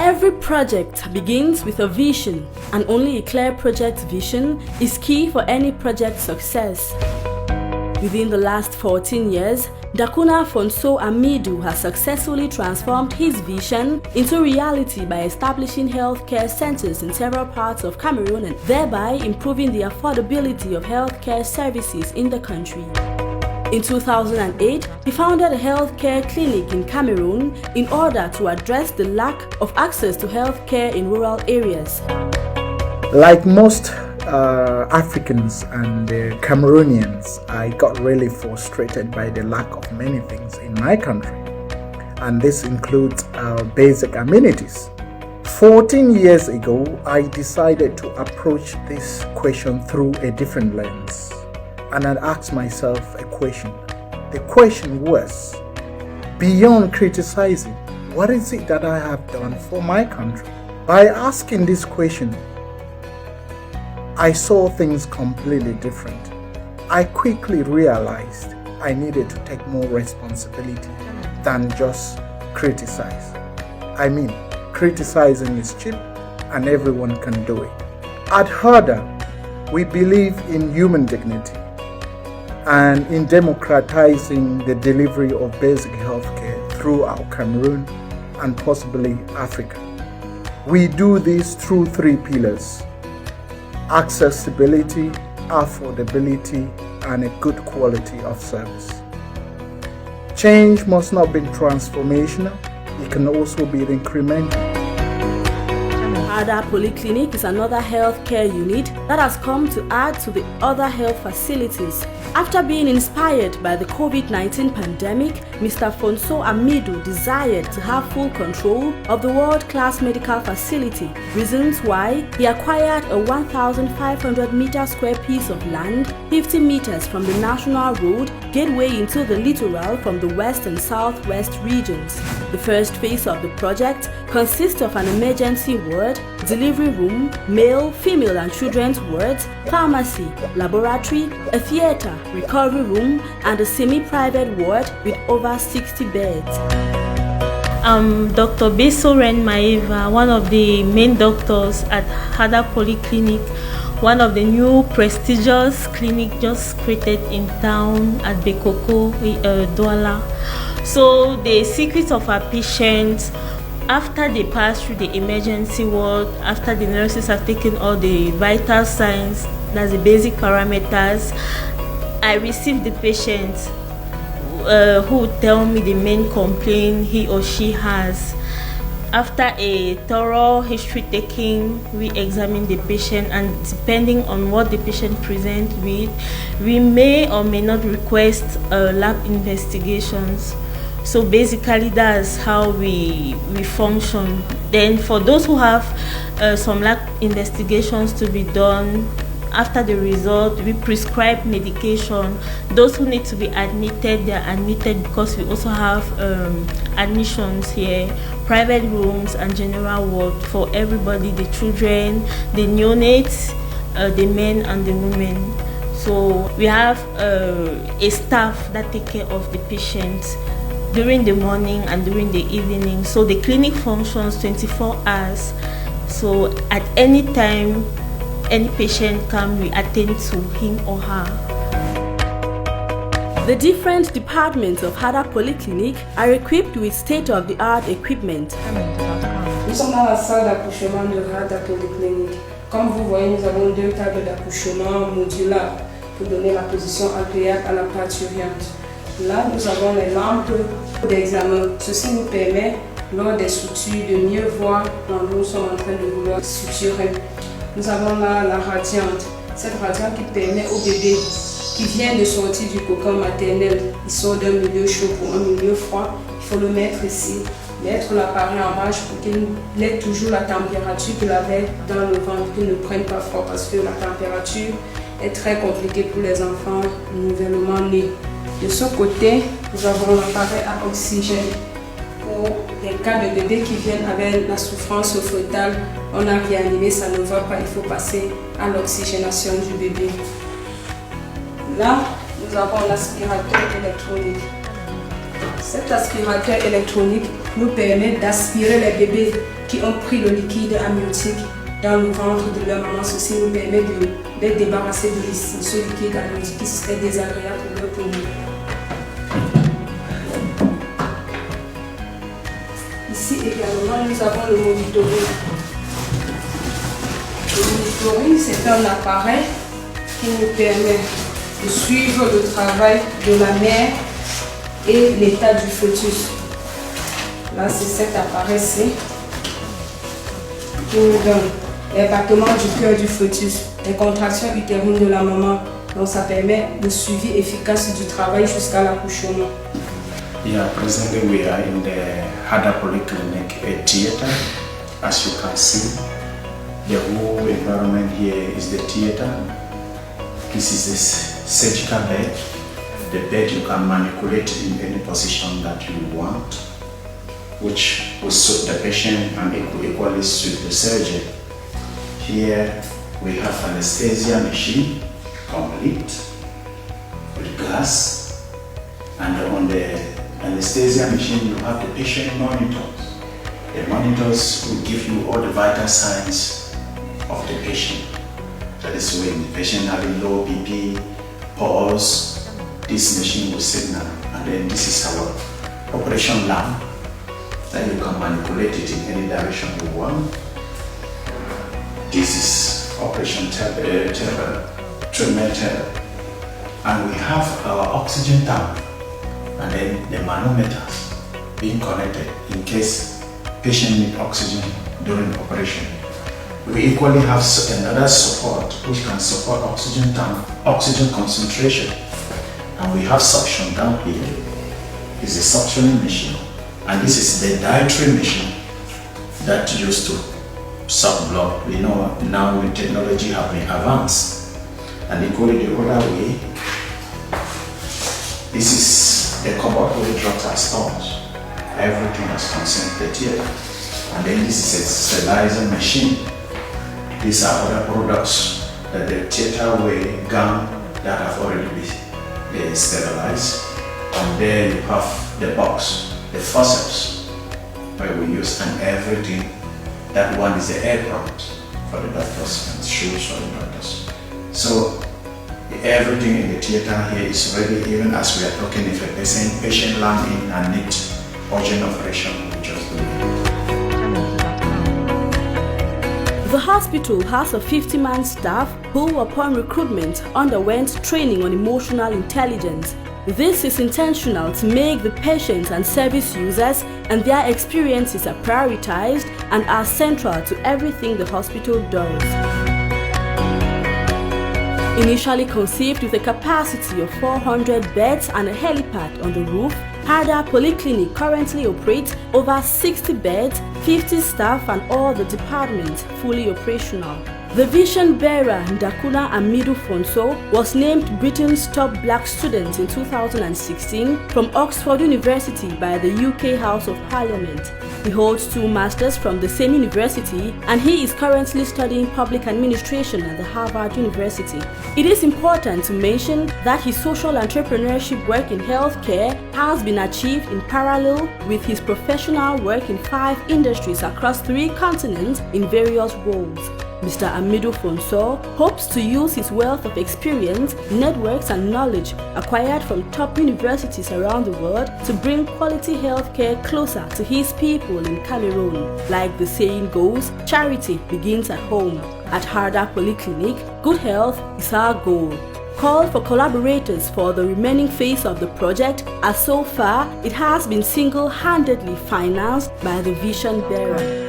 Every project begins with a vision, and only a clear project vision is key for any project success. Within the last 14 years, Ndakuna Fonso Amidou has successfully transformed his vision into reality by establishing healthcare centers in several parts of Cameroon and thereby improving the affordability of healthcare services in the country. In 2008, he founded a healthcare clinic in Cameroon in order to address the lack of access to healthcare in rural areas. Like most Africans and Cameroonians, I got really frustrated by the lack of many things in my country, and this includes basic amenities. 14 years ago, I decided to approach this question through a different lens, and I asked myself a question. The question was, beyond criticizing, what is it that I have done for my country? By asking this question, I saw things completely different. I quickly realized I needed to take more responsibility than just criticize. I mean, criticizing is cheap and everyone can do it. At Harda, we believe in human dignity and in democratizing the delivery of basic healthcare throughout Cameroon and possibly Africa. We do this through 3 pillars: accessibility, affordability, and a good quality of service. Change must not be transformational, it can also be incremental. Harda Polyclinic is another healthcare unit that has come to add to the other health facilities. After being inspired by the COVID-19 pandemic, Mr. Fonso Amidou desired to have full control of the world-class medical facility, reasons why he acquired a 1,500 meter square piece of land, 50 meters from the national road, gateway into the littoral from the west and southwest regions. The first phase of the project consists of an emergency ward, delivery room, male, female and children's wards, pharmacy, laboratory, a theater, recovery room and a semi-private ward with over 60 beds. I'm Dr. Beso Ren Maeva, one of the main doctors at Harda Polyclinic, one of the new prestigious clinics just created in town at Bekoko, Douala. So the secret of our patients, after they pass through the emergency ward, after the nurses have taken all the vital signs, that's the basic parameters, I receive the patient who tell me the main complaint he or she has. After a thorough history taking, we examine the patient, and depending on what the patient presents with, we may or may not request lab investigations. So basically that's how we function. Then for those who have some lab investigations to be done, after the result, we prescribe medication. Those who need to be admitted, they are admitted because we also have admissions here, private rooms and general ward for everybody, the children, the neonates, the men and the women. So we have a staff that take care of the patients during the morning and during the evening. So the clinic functions 24 hours. So at any time, any patient can, we attend to him or her. The different departments of Harda Polyclinic are equipped with state-of-the-art equipment. Nous sommes dans la salle d'accouchement de Harda Polyclinic. Comme vous voyez, nous avons 2 tables d'accouchement modulaires pour donner la position agréable à la parturiente. Là, nous avons les lampes d'examen. Ceci nous permet, lors des sutures, de mieux voir l'endroit où nous sommes en train de vouloir suturer. Nous avons là la radiante. Cette radiante qui permet au bébé qui vient de sortir du cocon maternel, il sort d'un milieu chaud pour un milieu froid, il faut le mettre ici, mettre l'appareil en marche pour qu'il ait toujours la température qu'il avait dans le ventre, qu'il ne prenne pas froid parce que la température est très compliquée pour les enfants nouvellement nés. De ce côté, nous avons l'appareil à oxygène. Pour les cas de bébés qui viennent avec la souffrance fœtale, on a réanimé, ça ne va pas, il faut passer à l'oxygénation du bébé. Là, nous avons l'aspirateur électronique. Cet aspirateur électronique nous permet d'aspirer les bébés qui ont pris le liquide amniotique dans le ventre de leur maman. Ceci nous permet de les débarrasser de ce liquide amniotique qui serait désagréable pour leur poumon. Ici également, nous avons le monitoring. Le monitoring, c'est un appareil qui nous permet de suivre le travail de la mère et l'état du fœtus. Là, c'est cet appareil-ci qui nous donne les battements du cœur du fœtus, les contractions utérines de la maman. Donc, ça permet le suivi efficace du travail jusqu'à l'accouchement. Yeah, presently we are in the Harda Polyclinic, a theater. As you can see, the whole environment here is the theater. This is this surgical bed. The bed you can manipulate in any position that you want, which will suit the patient and equally suit the surgeon. Here we have anesthesia machine, complete, with gas, and on the anesthesia machine you have the patient monitors. The monitors will give you all the vital signs of the patient. That is when the patient having low BP, pulse, this machine will signal, and then this is our operation lamp that you can manipulate it in any direction you want. This is operation treatment table, and we have our oxygen tank, and then the manometers being connected in case patient need oxygen during operation. We equally have another support which can support oxygen tank, oxygen concentration. And we have suction down here. It's a suctioning machine. And this is the dietary machine that used to suck blood. We know now the technology have been advanced. And equally the other way, this is the cupboard where the drugs are stored. Everything is concentrated here. And then this is a sterilizer machine. These are other products that the theater weigh gum that have already been sterilized. And then you have the box, the forceps, where we use, and everything. That one is the aircraft for the doctors and shoes for the doctors. So everything in the theater here is ready. Even as we are talking, if a patient land in and need urgent operation, we just do it. The hospital has a 50-man staff who, upon recruitment, underwent training on emotional intelligence. This is intentional to make the patients and service users and their experiences are prioritized and are central to everything the hospital does. Initially conceived with a capacity of 400 beds and a helipad on the roof, Harda Polyclinic currently operates over 60 beds, 50 staff and all the departments fully operational. The Visionbearer Ndakuna Amidou Fonso was named Britain's top black student in 2016 from Oxford University by the UK House of Parliament. He holds 2 masters from the same university and he is currently studying public administration at the Harvard University. It is important to mention that his social entrepreneurship work in healthcare has been achieved in parallel with his professional work in 5 industries across 3 continents in various roles. Mr. Amidou Fonso hopes to use his wealth of experience, networks and knowledge acquired from top universities around the world to bring quality healthcare closer to his people in Cameroon. Like the saying goes, charity begins at home. At Harda Polyclinic, good health is our goal. Call for collaborators for the remaining phase of the project, as so far it has been single-handedly financed by the Visionbearer.